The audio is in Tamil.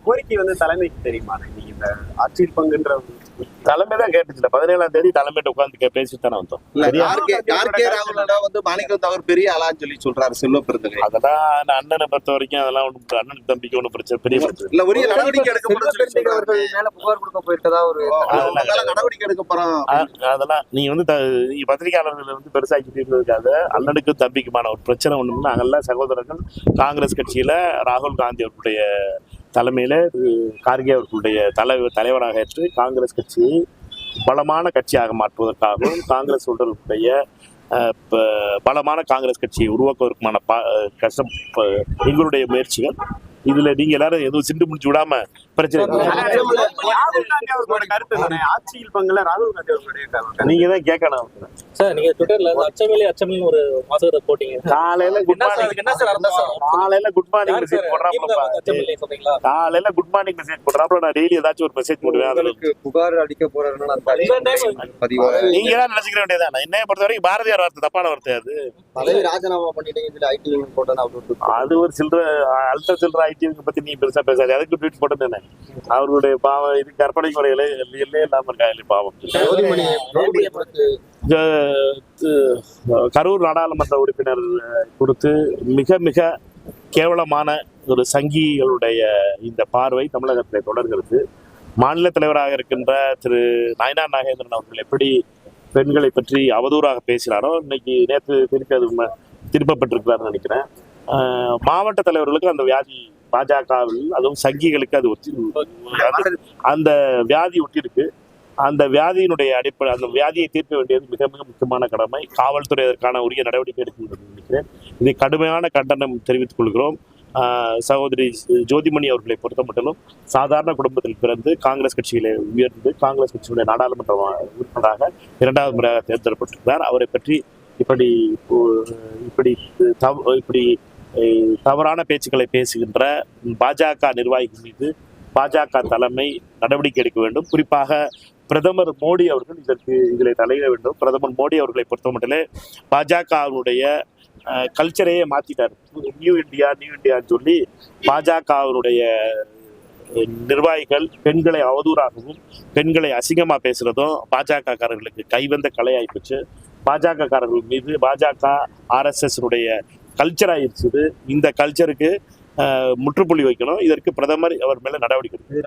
கோரிக்கை வந்து தலைமைக்கு தெரியுமா? நீங்க இந்த ஆட்சியில் பங்குன்ற தலைமை தான் கேட்டுச்சுல. 17ஆம் தேதி தலைமையிட்ட உட்கார்ந்து பேசிட்டு தானே வந்தோம். மாணிக்கம் தவிர பெரிய ஆளான்னு சொல்லி சொல்றாரு செல்வ பெருந்தகை. அதெல்லாம் அண்ணனை பொறுத்த வரைக்கும் அதெல்லாம் ஒன்றும் அண்ணனுக்கு தம்பிக்கு ஒன்றும் பிரச்சனை பெரிய பிரச்சனை இல்ல. உரிய நடவடிக்கை எடுக்கப்படும் மேல புகார் கொடுக்க போயிருக்கதா ஒரு நடவடிக்கை எடுக்க போறோம். அதெல்லாம் நீங்க வந்து பத்திரிகையாளர்கள் வந்து பெருசாக்கிட்டு இருக்காது. அண்ணனுக்கு தம்பிக்குமான ஒரு பிரச்சனை ஒண்ணுன்னா நாங்கெல்லாம் சகோதரர்கள். காங்கிரஸ் கட்சியில ராகுல் காந்தி அவர்களுடைய தலைமையில கார்கே அவர்களுடைய தலைவராக ஏற்று காங்கிரஸ் கட்சியை பலமான கட்சியாக மாற்றுவதற்காகவும் காங்கிரஸ் உடைய பலமான காங்கிரஸ் கட்சியை உருவாக்குவதற்குமான கஷ்டம் எங்களுடைய முயற்சிகள். இதுல நீங்க எல்லாரும் எதுவும் சிண்டு முடிச்சு விடாம பிரச்சனை ஆட்சியில் பங்குல ராகுல் காந்தி அவர்களுடைய நீங்க தான் கேட்கணும் சார். நீங்க ட்விட்டர்ல அச்சமில்லை ஒரு மாசத்தை போட்டீங்க. காலையில குட் மார்னிங் மெசேஜ் போடுறாங்க. காலையில குட் மார்னிங் மெசேஜ் போடுறாங்க. நான் டெய்லி ஏதாச்சும் ஒரு மெசேஜ் போடுவேன். அதுக்கு புகார் அடிக்க போறேன்னு நீங்க தான் நினைச்சுக்கிற வேண்டியதான். என்னைய பொறுத்த வரைக்கும் பாரதியார் வார்த்தை தப்பான வார்த்தை. அது பதவி ராஜினாமா பண்ணிட்டீங்க இதுல ஐடி போட்டேன்னு அது ஒரு சில்லற ஐடி பத்தி நீ பெருசா பேசாது. அதுக்கு ட்வீட் போட்டது அவர்களுடைய பாவம். இது கற்பனை முறையில இல்லாம இருக்காங்க பாவம். கரூர் நாடாளுமன்ற உறுப்பினர் குறித்து மிக மிக கேவலமான ஒரு சங்கிகளுடைய இந்த பார்வை தமிழகத்தில் தொடர்கிறது. மாநில தலைவராக இருக்கின்ற திரு நயனார் நாகேந்திரன் அவர்கள் எப்படி பெண்களை பற்றி அவதூறாக பேசினாரோ இன்னைக்கு நேற்று திருப்பி அது திருப்பப்பட்டிருக்கிறாருன்னு நினைக்கிறேன். மாவட்ட தலைவர்களுக்கு அந்த வியாதி பாஜகவில், அதுவும் சங்கிகளுக்கு அது அந்த வியாதி ஒட்டியிருக்கு. அந்த வியாதியினுடைய அடிப்படை, அந்த வியாதியை தீர்க்க வேண்டியது மிக மிக முக்கியமான கடமை. காவல்துறை அதற்கான உரிய நடவடிக்கை எடுக்கும் நினைக்கிறேன். இதை கடுமையான கண்டனம் தெரிவித்துக் கொள்கிறோம். சகோதரி ஜோதிமணி அவர்களை பொறுத்த மட்டும் சாதாரண குடும்பத்தில் பிறந்து காங்கிரஸ் கட்சியிலே உயர்ந்து காங்கிரஸ் கட்சியினுடைய நாடாளுமன்ற உறுப்பினராக 2வது முறையாக தேர்ந்தெடுக்கப்பட்டிருக்கிறார். அவரை பற்றி இப்படி தவறான பேச்சுக்களை பேசுகின்ற பாஜக நிர்வாகிகள் மீது பாஜக தலைமை நடவடிக்கை எடுக்க வேண்டும். குறிப்பாக பிரதமர் மோடி அவர்கள் இதில் தலையிட வேண்டும். பிரதமர் மோடி அவர்களை பொறுத்த மட்டிலே பாஜகவினுடைய கல்ச்சரையே மாத்திட்டார். நியூ இந்தியான்னு சொல்லி பாஜகவினுடைய நிர்வாகிகள் பெண்களை அவதூறாகவும் பெண்களை அசிங்கமா பேசுறதும் பாஜக காரர்களுக்கு கைவந்த கலையாயிப்போச்சு. பாஜக காரர்கள் மீது பாஜக RSS கல்ச்சர் ஆயிடுச்சு. இந்த கல்ச்சருக்கு முற்றுப்புள்ளி வைக்கணும். இதற்கு பிரதமர் அவர் மேல நடவடிக்கை எடுக்கணும்.